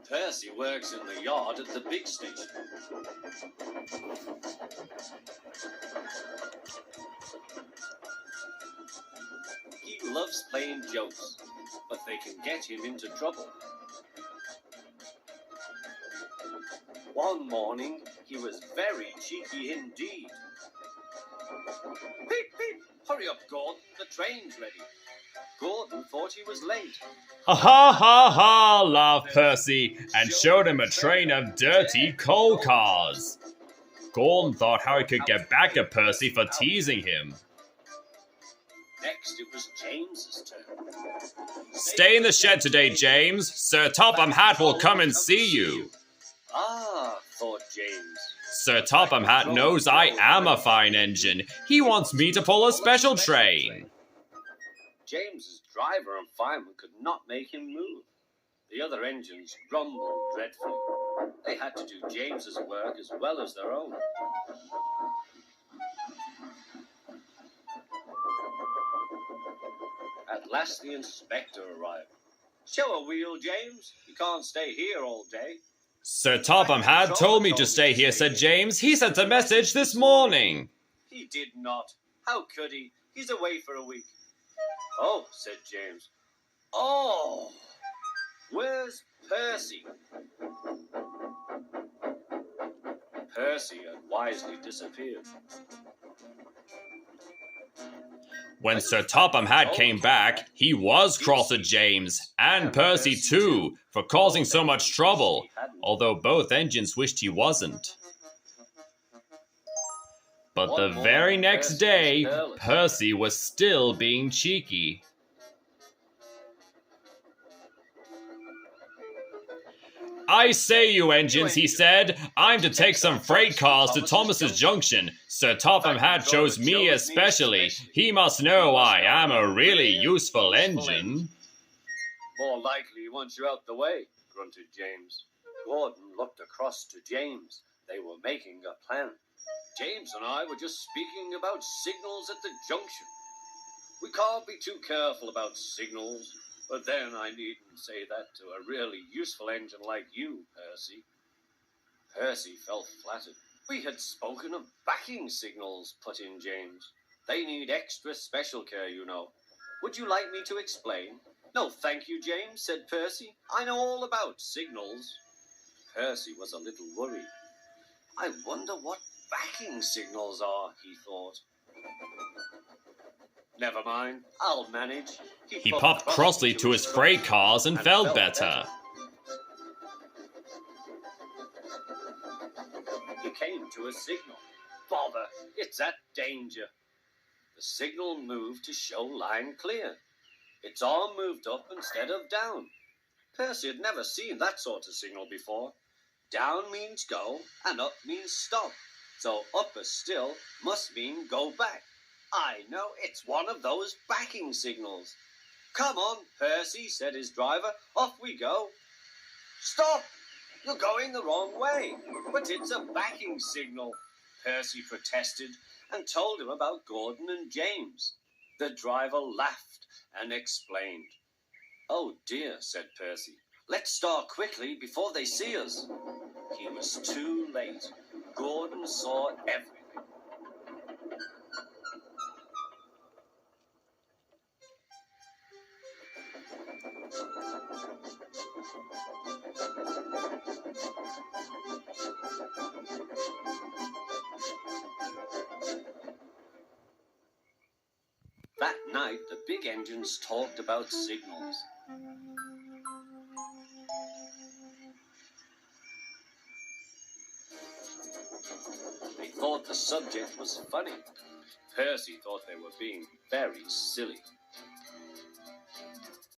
Percy works in the yard at the big station. He loves playing jokes, but they can get him into trouble. One morning, he was very cheeky indeed. Peep, peep! Hurry up, Gordon, the train's ready. Gordon thought he was late. Ha ha ha ha, laughed Percy, and showed him a train of dirty coal cars. Gordon thought how he could get back at Percy for teasing him. Next, it was James's turn. Stay in the shed today, James. Sir Topham Hatt will come and see you. Ah, thought James. Sir Topham Hatt knows I am a fine engine. He wants me to pull a special train. James's driver and fireman could not make him move. The other engines rumbled dreadfully. They had to do James's work as well as their own. At last the inspector arrived. Show a wheel, James. You can't stay here all day. Sir Topham Hatt told me to stay here, said James. He sent a message this morning. He did not. How could he? He's away for a week. Oh, said James. Oh, where's Percy? Percy had wisely disappeared. When Sir Topham Hatt came back, he was cross at James, and Percy too, for causing so much trouble, although both engines wished he wasn't. But the very next day, Percy was still being cheeky. I say, you engines, he said, I'm to take some freight cars to Thomas's Junction. Sir Topham Hatt chose me especially. He must know I am a really useful engine. More likely he wants you out the way, grunted James. Gordon looked across to James. They were making a plan. James and I were just speaking about signals at the junction. We can't be too careful about signals, but then I needn't say that to a really useful engine like you, Percy. Percy felt flattered. We had spoken of backing signals, put in James. They need extra special care, you know. Would you like me to explain? No, thank you, James, said Percy. I know all about signals. Percy was a little worried. I wonder what backing signals are, he thought. Never mind, I'll manage. He puffed crossly to his freight cars and felt better. He came to a signal. Bother, it's at danger. The signal moved to show line clear. Its arm moved up instead of down. Percy had never seen that sort of signal before. Down means go, and up means stop. So upper still must mean go back. I know, it's one of those backing signals. Come on, Percy, said his driver. Off we go. Stop! You're going the wrong way. But it's a backing signal, Percy protested and told him about Gordon and James. The driver laughed and explained. Oh dear, said Percy. Let's start quickly before they see us. He was too late. Gordon saw everything. That night, the big engines talked about signals. They thought the subject was funny. Percy thought they were being very silly.